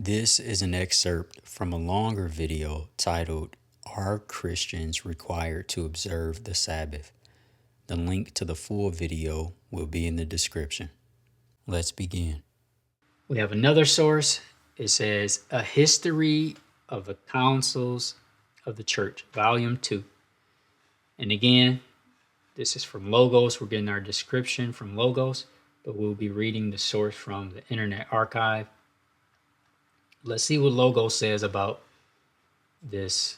This is an excerpt from a longer video titled, Are Christians Required to Observe the Sabbath? The link to the full video will be in the description. Let's begin. We have another source. It says, A History of the Councils of the Church, Volume 2. And again, this is from Logos. We're getting our description from Logos, but we'll be reading the source from the Internet Archive. Let's see what Logos says about this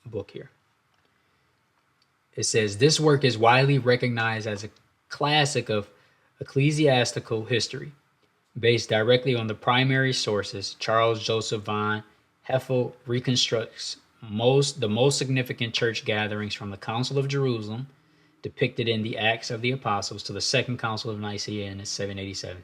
book here. It says, this work is widely recognized as a classic of ecclesiastical history, based directly on the primary sources. Charles Joseph von Heffel reconstructs the most significant church gatherings from the Council of Jerusalem, depicted in the Acts of the Apostles, to the Second Council of Nicaea in 787.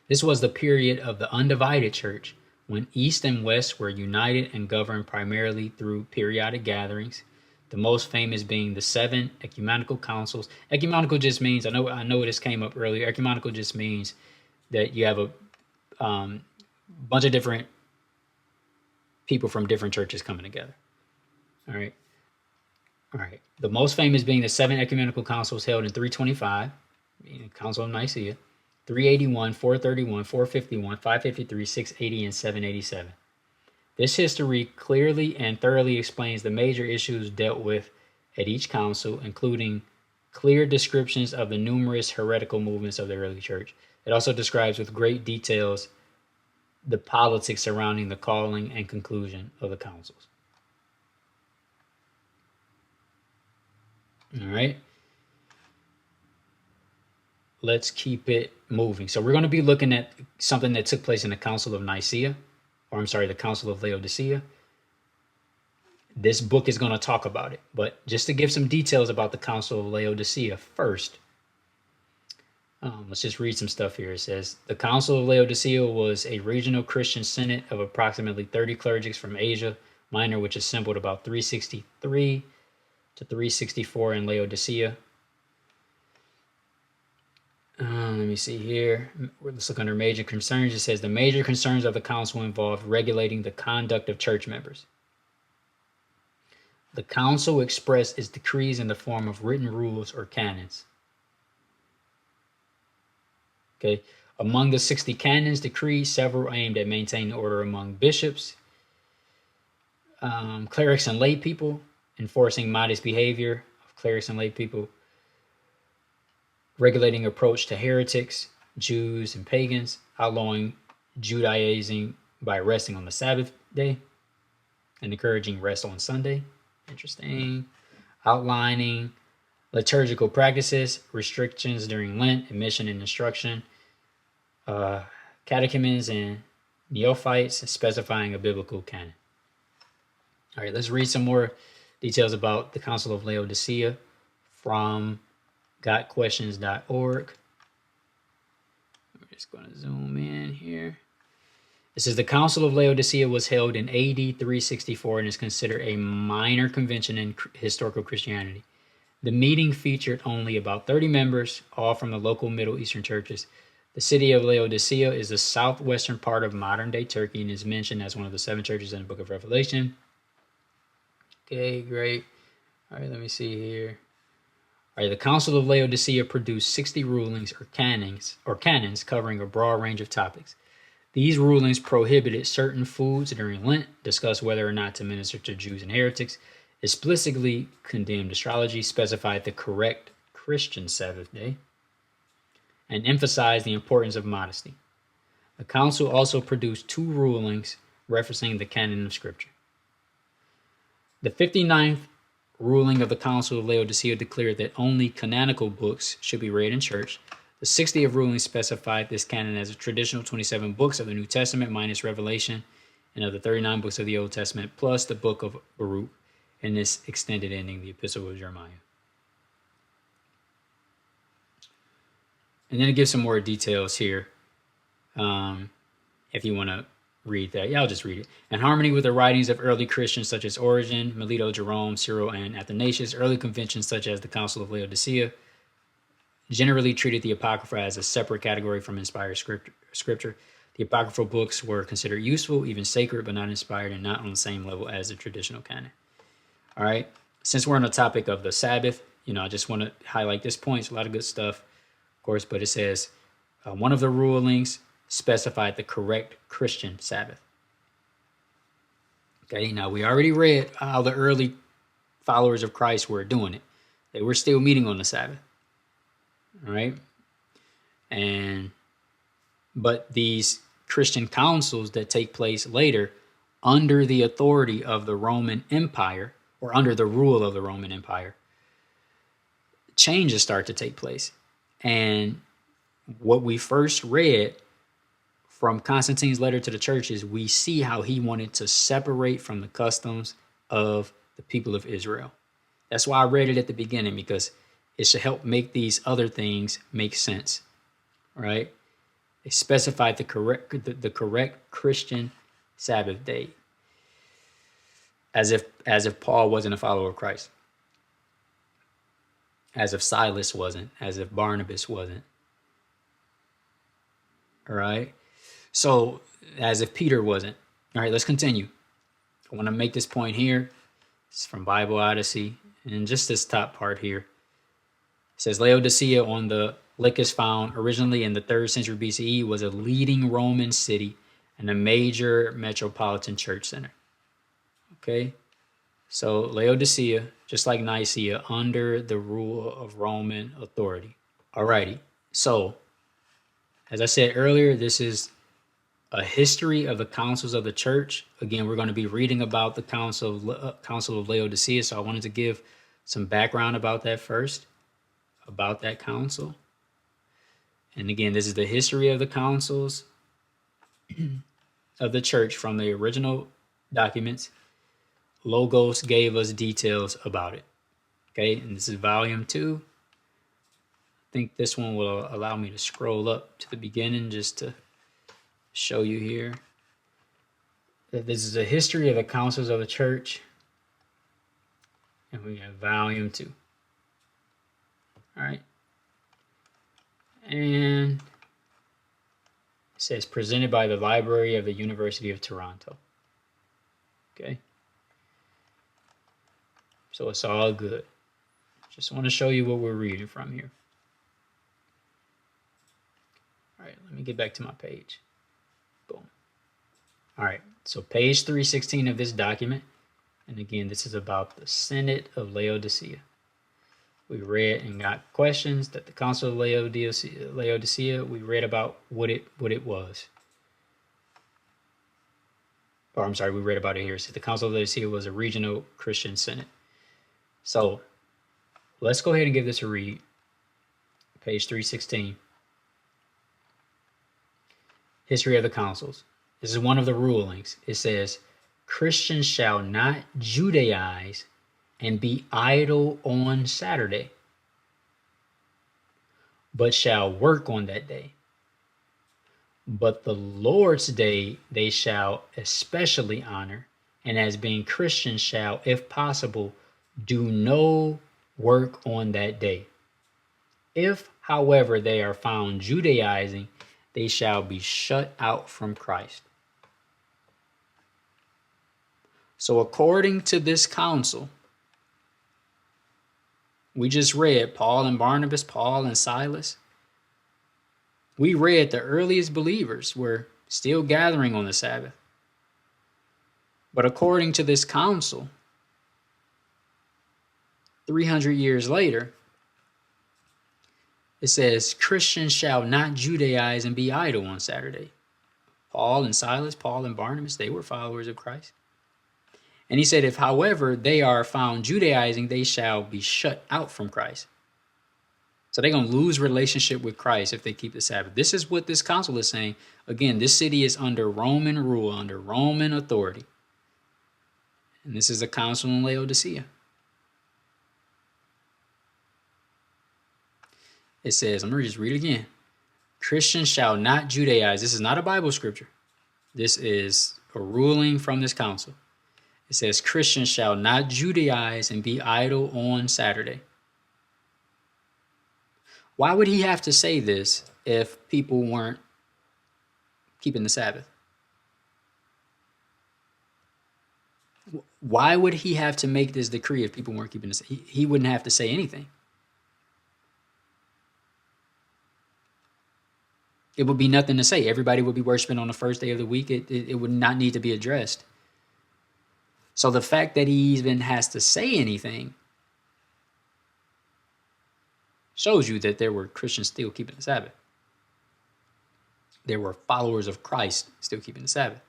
This was the period of the undivided church, when East and West were united and governed primarily through periodic gatherings, the most famous being the 7 ecumenical councils. Ecumenical just means, I know this came up earlier, ecumenical just means that you have a bunch of different people from different churches coming together. All right. The most famous being the 7 ecumenical councils held in 325, the Council of Nicaea, 381, 431, 451, 553, 680, and 787. This history clearly and thoroughly explains the major issues dealt with at each council, including clear descriptions of the numerous heretical movements of the early church. It also describes with great details the politics surrounding the calling and conclusion of the councils. All right. Let's keep it moving. So we're going to be looking at something that took place in the Council of Nicaea, the Council of Laodicea. This book is going to talk about it, but just to give some details about the Council of Laodicea first, let's just read some stuff here. It says, the Council of Laodicea was a regional Christian synod of approximately 30 clerics from Asia Minor, which assembled about 363 to 364 in Laodicea. Let me see here. Let's look under major concerns. It says the major concerns of the council involved regulating the conduct of church members. The council expressed its decrees in the form of written rules or canons. Okay. Among the 60 canons decreed, several aimed at maintaining order among bishops, clerics, and lay people, enforcing modest behavior of clerics and lay people, regulating approach to heretics, Jews, and pagans, outlawing Judaizing by resting on the Sabbath day, and encouraging rest on Sunday. Interesting. Outlining liturgical practices, restrictions during Lent, admission and instruction, catechumens and neophytes, specifying a biblical canon. All right, let's read some more details about the Council of Laodicea from gotquestions.org. We're just going to zoom in here. It says the Council of Laodicea was held in AD 364 and is considered a minor convention in historical Christianity. The meeting featured only about 30 members, all from the local Middle Eastern churches. The city of Laodicea is the southwestern part of modern-day Turkey and is mentioned as one of the 7 churches in the book of Revelation. Okay, great. All right, let me see here. All right, the Council of Laodicea produced 60 rulings or canons covering a broad range of topics. These rulings prohibited certain foods during Lent, discussed whether or not to minister to Jews and heretics, explicitly condemned astrology, specified the correct Christian Sabbath day, and emphasized the importance of modesty. The Council also produced 2 rulings referencing the canon of Scripture. The 59th ruling of the Council of Laodicea declared that only canonical books should be read in church. The 60th ruling specified this canon as a traditional 27 books of the New Testament minus Revelation, and of the 39 books of the Old Testament plus the book of Baruch, and this extended ending, the Epistle of Jeremiah. And then it gives some more details here, if you want to read that. Yeah, I'll just read it. In harmony with the writings of early Christians such as Origen, Melito, Jerome, Cyril, and Athanasius, early conventions such as the Council of Laodicea generally treated the Apocrypha as a separate category from inspired scripture. The apocryphal books were considered useful, even sacred, but not inspired and not on the same level as the traditional canon. All right. Since we're on the topic of the Sabbath, I just want to highlight this point. It's a lot of good stuff, of course, but it says one of the rulings specified the correct Christian Sabbath. Okay, now we already read how the early followers of Christ were doing it. They were still meeting on the Sabbath. All right. But these Christian councils that take place later under the authority of the Roman Empire, or under the rule of the Roman Empire, changes start to take place. And what we first read from Constantine's letter to the churches, we see how he wanted to separate from the customs of the people of Israel. That's why I read it at the beginning, because it should help make these other things make sense, right? They specified the correct Christian Sabbath day, as if Paul wasn't a follower of Christ, as if Silas wasn't, as if Barnabas wasn't. All right. So as if Peter wasn't. All right, let's continue. I want to make this point here. It's from Bible Odyssey, and just this top part here. It says Laodicea on the Lycus, found originally in the 3rd century BCE, was a leading Roman city and a major metropolitan church center. Okay, so Laodicea, just like Nicaea, under the rule of Roman authority. Alrighty, so as I said earlier, this is a history of the councils of the church. Again, we're going to be reading about the Council of Laodicea, so I wanted to give some background about that first, about that council. And again, this is the history of the councils of the church from the original documents. Logos gave us details about it. Okay, and this is volume 2. I think this one will allow me to scroll up to the beginning just to show you here that this is a history of the councils of the church. And we have volume 2. All right. And it says presented by the Library of the University of Toronto. Okay. So it's all good. Just want to show you what we're reading from here. All right, let me get back to my page. Boom. All right, so page 316 of this document. And again, this is about the Synod of Laodicea. We read and got questions that the Council of Laodicea, we read about what it was. Or I'm sorry, we read about it here. So the Council of Laodicea was a regional Christian synod. So let's go ahead and give this a read. Page 316. History of the councils. This is one of the rulings. It says, Christians shall not Judaize and be idle on Saturday, but shall work on that day. But the Lord's day they shall especially honor, and as being Christians shall, if possible, do no work on that day. If, however, they are found Judaizing, they shall be shut out from Christ. So according to this council, we just read Paul and Barnabas, Paul and Silas. We read the earliest believers were still gathering on the Sabbath. But according to this council, 300 years later, it says, Christians shall not Judaize and be idle on Saturday. Paul and Silas, Paul and Barnabas, they were followers of Christ. And he said, if, however, they are found Judaizing, they shall be shut out from Christ. So they're going to lose relationship with Christ if they keep the Sabbath. This is what this council is saying. Again, this city is under Roman rule, under Roman authority. And this is a council in Laodicea. It says, I'm going to just read it again. Christians shall not Judaize. This is not a Bible scripture. This is a ruling from this council. It says, Christians shall not Judaize and be idle on Saturday. Why would he have to say this if people weren't keeping the Sabbath? Why would he have to make this decree if people weren't keeping the Sabbath? He wouldn't have to say anything. It would be nothing to say. Everybody would be worshiping on the first day of the week. It would not need to be addressed. So the fact that he even has to say anything shows you that there were Christians still keeping the Sabbath. There were followers of Christ still keeping the Sabbath.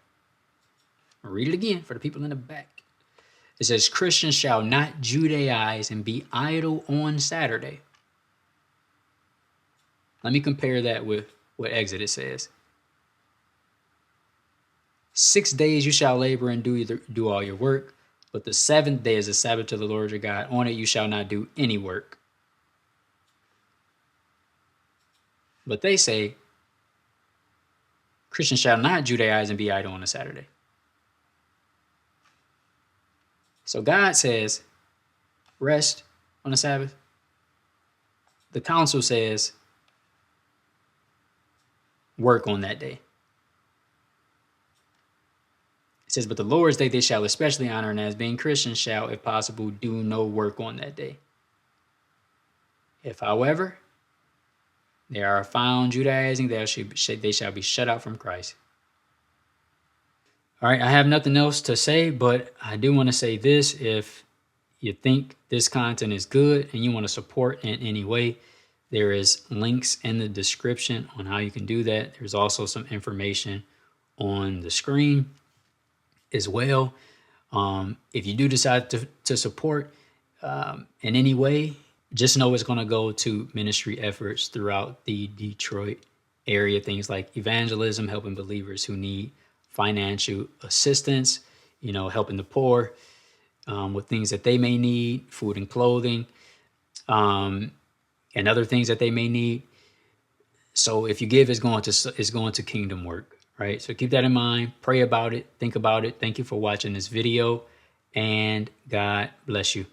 I'll read it again for the people in the back. It says, Christians shall not Judaize and be idle on Saturday. Let me compare that with what Exodus says. 6 days you shall labor and do all your work, but the seventh day is a Sabbath to the Lord your God. On it you shall not do any work. But they say, Christians shall not Judaize and be idle on a Saturday. So God says, rest on the Sabbath. The council says, work on that day. It says, but the Lord's day they shall especially honor, and as being Christians shall, if possible, do no work on that day. If, however, they are found Judaizing, they shall be shut out from Christ. All right, I have nothing else to say, but I do want to say this. If you think this content is good and you want to support in any way, there is links in the description on how you can do that. There's also some information on the screen as well. If you do decide to support in any way, just know it's going to go to ministry efforts throughout the Detroit area. Things like evangelism, helping believers who need financial assistance, helping the poor with things that they may need, food and clothing, and other things that they may need. So if you give, it's going to kingdom work, right? So keep that in mind. Pray about it. Think about it. Thank you for watching this video, and God bless you.